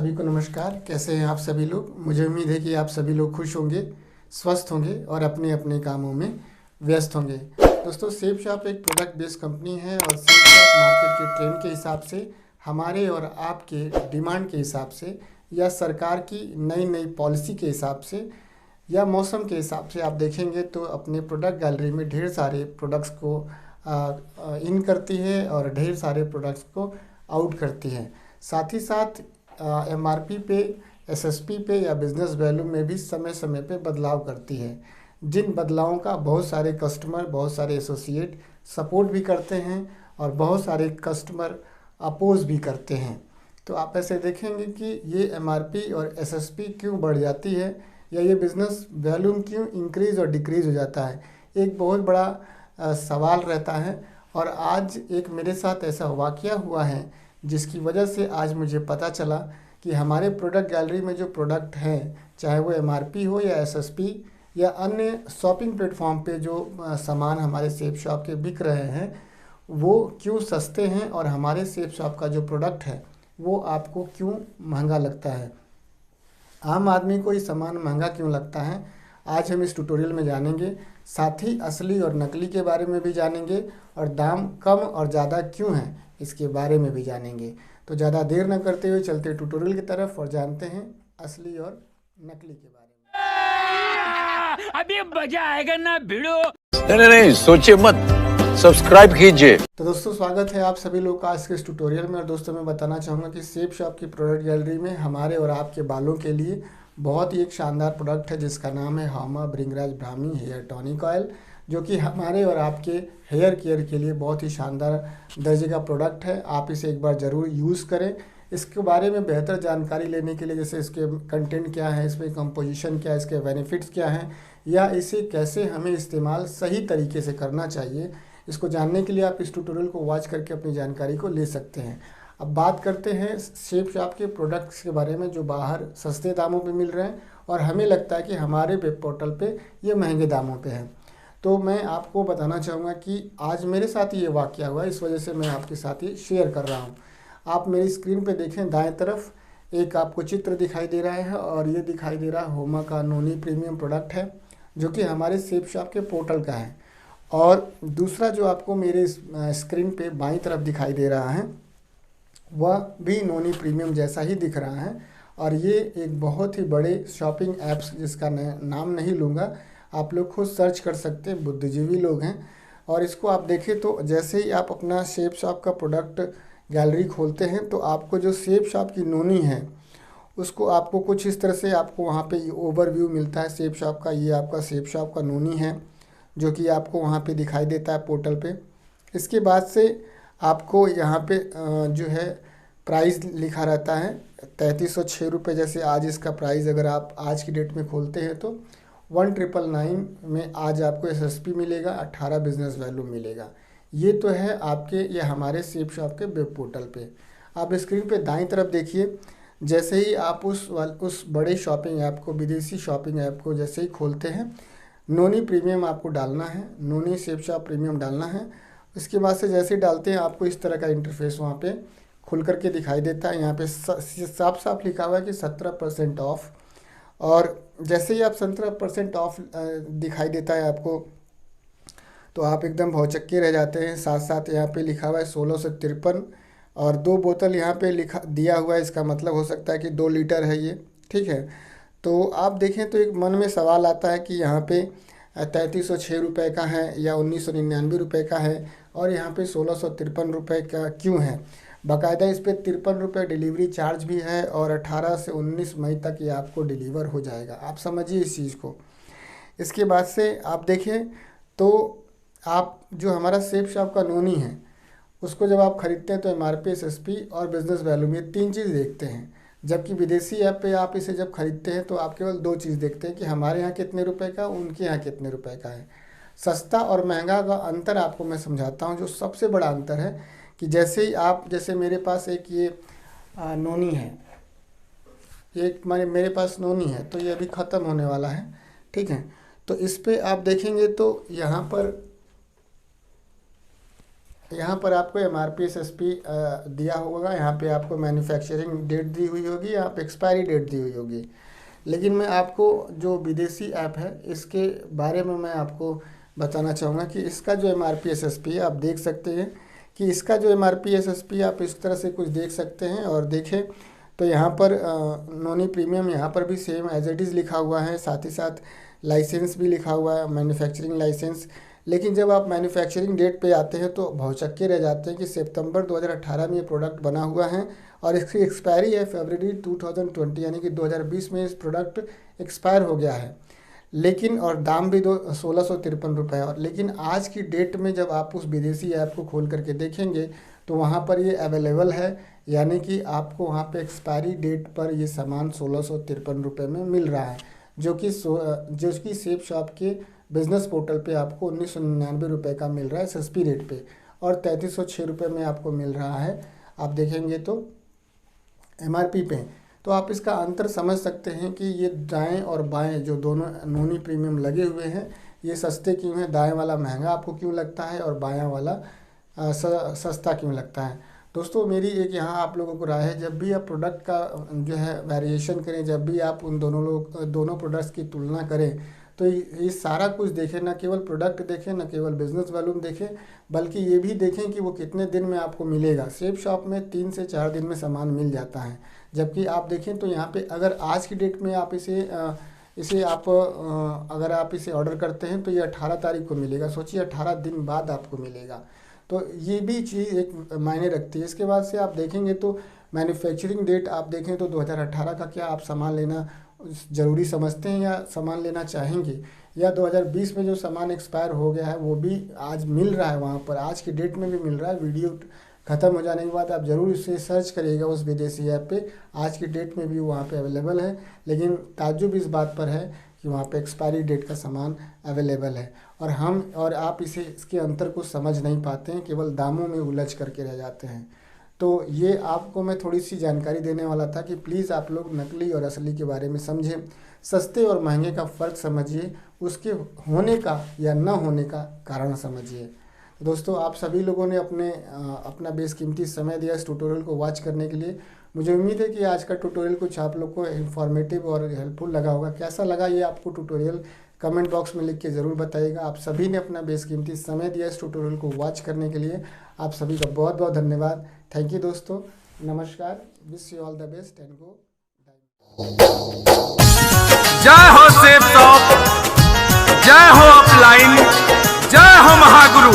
सभी को नमस्कार। कैसे हैं आप सभी लोग? मुझे उम्मीद है कि आप सभी लोग खुश होंगे, स्वस्थ होंगे और अपने अपने कामों में व्यस्त होंगे। दोस्तों, सेफ शॉप एक प्रोडक्ट बेस्ड कंपनी है और सेफ शॉप मार्केट के ट्रेंड के हिसाब से, हमारे और आपके डिमांड के हिसाब से, या सरकार की नई नई पॉलिसी के हिसाब से, या मौसम के हिसाब से आप देखेंगे तो अपने प्रोडक्ट गैलरी में ढेर सारे प्रोडक्ट्स को इन करती है और ढेर सारे प्रोडक्ट्स को आउट करती है। साथ ही साथ एमआरपी पे, एसएसपी पे या बिज़नेस वैल्यू में भी समय समय पे बदलाव करती है, जिन बदलावों का बहुत सारे कस्टमर, बहुत सारे एसोसिएट सपोर्ट भी करते हैं और बहुत सारे कस्टमर अपोज भी करते हैं। तो आप ऐसे देखेंगे कि ये एमआरपी और एसएसपी क्यों बढ़ जाती है या ये बिज़नेस वैल्यूम क्यों इंक्रीज़ और डिक्रीज़ हो जाता है, एक बहुत बड़ा सवाल रहता है। और आज एक मेरे साथ ऐसा वाक़या हुआ है जिसकी वजह से आज मुझे पता चला कि हमारे प्रोडक्ट गैलरी में जो प्रोडक्ट हैं, चाहे वो एमआरपी हो या एसएसपी या अन्य शॉपिंग प्लेटफॉर्म पे जो सामान हमारे सेफ शॉप के बिक रहे हैं, वो क्यों सस्ते हैं और हमारे सेफ शॉप का जो प्रोडक्ट है वो आपको क्यों महंगा लगता है। आम आदमी को ये सामान महंगा क्यों लगता है, आज हम इस ट्यूटोरियल में जानेंगे। साथ ही असली और नकली के बारे में भी जानेंगे और दाम कम और ज़्यादा क्यों है इसके बारे में भी जानेंगे। तो ज़्यादा देर न करते हुए चलते ट्यूटोरियल की तरफ और जानते हैं असली और नकली के बारे में। अभी मजा आएगा ना भिड़ो। नहीं, सोचिए मत, सब्सक्राइब कीजिए। तो दोस्तों, स्वागत है आप सभी लोग का आज के इस ट्यूटोरियल में। और दोस्तों, मैं बताना चाहूँगा कि सेफ शॉप की प्रोडक्ट गैलरी में हमारे और आपके बालों के लिए बहुत ही एक शानदार प्रोडक्ट है जिसका नाम है हामा भृंगराज ब्राह्मी हेयर टॉनिक ऑयल, जो कि हमारे और आपके हेयर केयर के लिए बहुत ही शानदार दर्जे का प्रोडक्ट है। आप इसे एक बार ज़रूर यूज़ करें। इसके बारे में बेहतर जानकारी लेने के लिए, जैसे इसके कंटेंट क्या है, इसमें कंपोजिशन क्या है, इसके बेनिफिट्स क्या हैं, या इसे कैसे हमें इस्तेमाल सही तरीके से करना चाहिए, इसको जानने के लिए आप इस ट्यूटोरियल को वॉच करके अपनी जानकारी को ले सकते हैं। अब बात करते हैं सेफ शॉप के प्रोडक्ट्स के बारे में जो बाहर सस्ते दामों पे मिल रहे हैं और हमें लगता है कि हमारे वेब पोर्टल पे ये महंगे दामों पे हैं। तो मैं आपको बताना चाहूँगा कि आज मेरे साथ ये वाक़या हुआ, इस वजह से मैं आपके साथ ये शेयर कर रहा हूँ। आप मेरी स्क्रीन पे देखें, दाएं तरफ एक आपको चित्र दिखाई दे रहा है और ये दिखाई दे रहा होमा का नोनी प्रीमियम प्रोडक्ट है जो कि हमारे सेफ शॉप के पोर्टल का है। और दूसरा जो आपको मेरे स्क्रीन पे बाईं तरफ दिखाई दे रहा है वह भी नोनी प्रीमियम जैसा ही दिख रहा है। और ये एक बहुत ही बड़े शॉपिंग ऐप्स जिसका नाम नहीं लूँगा, आप लोग खुद सर्च कर सकते हैं, बुद्धिजीवी लोग हैं। और इसको आप देखें तो जैसे ही आप अपना सेफ शॉप का प्रोडक्ट गैलरी खोलते हैं तो आपको जो सेफ शॉप की नोनी है उसको आपको कुछ इस तरह से आपको वहाँ पे ओवरव्यू मिलता है सेफ शॉप का। ये आपका सेफ शॉप का नोनी है जो कि आपको वहाँ पे दिखाई देता है पोर्टल पे। इसके बाद से आपको यहाँ पे जो है प्राइस लिखा रहता है 3306 रुपये। जैसे आज इसका प्राइस अगर आप आज की डेट में खोलते हैं तो 1999 में आज आपको एसएसपी मिलेगा, 18 बिजनेस वैल्यू मिलेगा। ये तो है आपके ये हमारे सेफ शॉप के वेब पोर्टल पे। आप स्क्रीन पे दाईं तरफ देखिए, जैसे ही आप उस बड़े शॉपिंग ऐप को, विदेशी शॉपिंग ऐप को जैसे ही खोलते हैं, नोनी प्रीमियम आपको डालना है, नोनी सेफ शॉप प्रीमियम डालना है। इसके बाद से जैसे ही डालते हैं आपको इस तरह का इंटरफेस वहाँ पे खुल करके दिखाई देता है। यहाँ पे साफ साफ लिखा हुआ है कि 17% ऑफ। और जैसे ही आप 17% ऑफ दिखाई देता है आपको तो आप एकदम भौचक्के रह जाते हैं। साथ साथ यहाँ पे लिखा हुआ है 1653 और 2 बोतल यहाँ पे लिखा दिया हुआ है। इसका मतलब हो सकता है कि 2 लीटर है ये, ठीक है। तो आप देखें तो एक मन में सवाल आता है कि यहाँ पे 3306 रुपये का है या 1999 रुपये का है और यहाँ पे 1653 रुपये का क्यों है। बाकायदा इस पर 53 रुपये डिलीवरी चार्ज भी है और 18 से 19 मई तक ये आपको डिलीवर हो जाएगा। आप समझिए इस चीज़ को। इसके बाद से आप देखें तो आप जो हमारा सेफ शॉप का नोनी है उसको जब आप ख़रीदते हैं तो एमआरपी, एसएसपी और बिज़नेस वैल्यू में 3 चीज़ देखते हैं। जबकि विदेशी ऐप पे आप इसे जब ख़रीदते हैं तो आप केवल 2 चीज़ देखते हैं कि हमारे यहाँ कितने रुपए का, उनके यहाँ कितने रुपए का है। सस्ता और महंगा का अंतर आपको मैं समझाता हूँ। जो सबसे बड़ा अंतर है कि जैसे ही आप, जैसे मेरे पास एक ये नोनी है, एक मेरे पास नोनी है तो ये अभी ख़त्म होने वाला है, ठीक है। तो इस पर आप देखेंगे तो यहाँ पर यहाँ पर आपको MRP SSP दिया होगा, यहाँ पे आपको मैन्युफैक्चरिंग डेट दी हुई होगी, यहाँ पे एक्सपायरी डेट दी हुई होगी। लेकिन मैं आपको जो विदेशी ऐप है इसके बारे में मैं आपको बताना चाहूँगा कि इसका जो MRP SSP है आप देख सकते हैं कि इसका जो MRP SSP आप इस तरह से कुछ देख सकते हैं। और देखें तो यहाँ पर नॉनी प्रीमियम यहाँ पर भी सेम एज इट इज़ लिखा हुआ है, साथ ही साथ लाइसेंस भी लिखा हुआ है, मैन्युफैक्चरिंग लाइसेंस। लेकिन जब आप मैन्युफैक्चरिंग डेट पे आते हैं तो भौचक्के रह जाते हैं कि सितंबर 2018 में ये प्रोडक्ट बना हुआ है और इसकी एक्सपायरी है फरवरी 2020, यानी कि 2020 में इस प्रोडक्ट एक्सपायर हो गया है। लेकिन और दाम भी 1653 रुपये। और लेकिन आज की डेट में जब आप उस विदेशी ऐप को खोल करके देखेंगे तो वहाँ पर ये अवेलेबल है, यानी कि आपको वहाँ पे एक्सपायरी डेट पर ये सामान 1653 रुपये में मिल रहा है, जो कि सेफ शॉप के बिज़नेस पोर्टल पे आपको 1999 रुपये का मिल रहा है SSP रेट पे, और 3306 रुपये में आपको मिल रहा है आप देखेंगे तो MRP पे। तो आप इसका अंतर समझ सकते हैं कि ये दाएं और बाएं जो दोनों नॉनी प्रीमियम लगे हुए हैं ये सस्ते क्यों हैं, दाएं वाला महंगा आपको क्यों लगता है और बायां वाला सस्ता क्यों लगता है। दोस्तों मेरी एक यहाँ आप लोगों को राय है, जब भी आप प्रोडक्ट का जो है वेरिएशन करें, जब भी आप उन दोनों प्रोडक्ट्स की तुलना करें तो ये सारा कुछ देखें, ना केवल प्रोडक्ट देखें, ना केवल बिजनेस वॉल्यूम देखें, बल्कि ये भी देखें कि वो कितने दिन में आपको मिलेगा। सेफ शॉप में 3 से 4 दिन में सामान मिल जाता है, जबकि आप देखें तो यहाँ पे अगर आज की डेट में आप अगर आप इसे ऑर्डर करते हैं तो ये 18 तारीख को मिलेगा। सोचिए 18 दिन बाद आपको मिलेगा, तो ये भी चीज़ एक मायने रखती है। इसके बाद से आप देखेंगे तो मैन्युफैक्चरिंग डेट आप देखें तो 2018 का क्या आप सामान लेना ज़रूरी समझते हैं या सामान लेना चाहेंगे, या 2020 में जो सामान एक्सपायर हो गया है वो भी आज मिल रहा है, वहाँ पर आज की डेट में भी मिल रहा है। वीडियो ख़त्म हो जाने के बाद आप ज़रूर इसे सर्च करिएगा उस विदेशी ऐप पे, आज की डेट में भी वहाँ पे अवेलेबल है। लेकिन ताज्जुब इस बात पर है कि वहाँ पे एक्सपायरी डेट का सामान अवेलेबल है और आप इसके अंतर को समझ नहीं पाते हैं, केवल दामों में उलझ करके रह जाते हैं। तो ये आपको मैं थोड़ी सी जानकारी देने वाला था कि प्लीज़ आप लोग नकली और असली के बारे में समझें, सस्ते और महंगे का फ़र्क समझिए, उसके होने का या न होने का कारण समझिए। दोस्तों आप सभी लोगों ने अपना बेशकीमती समय दिया इस ट्यूटोरियल को वॉच करने के लिए। मुझे उम्मीद है कि आज का ट्यूटोरियल कुछ आप लोग को इन्फॉर्मेटिव और हेल्पफुल लगा होगा। कैसा लगा ये आपको ट्यूटोरियल कमेंट बॉक्स में लिख के ज़रूर बताइएगा। आप सभी ने अपना बेशकीमती समय दिया इस ट्यूटोरियल को वॉच करने के लिए, आप सभी का बहुत बहुत धन्यवाद। थैंक यू दोस्तों, नमस्कार, wish you all the best and go. जय हो सेफ शॉप, जय हो अपलाइन, जय हो महागुरु।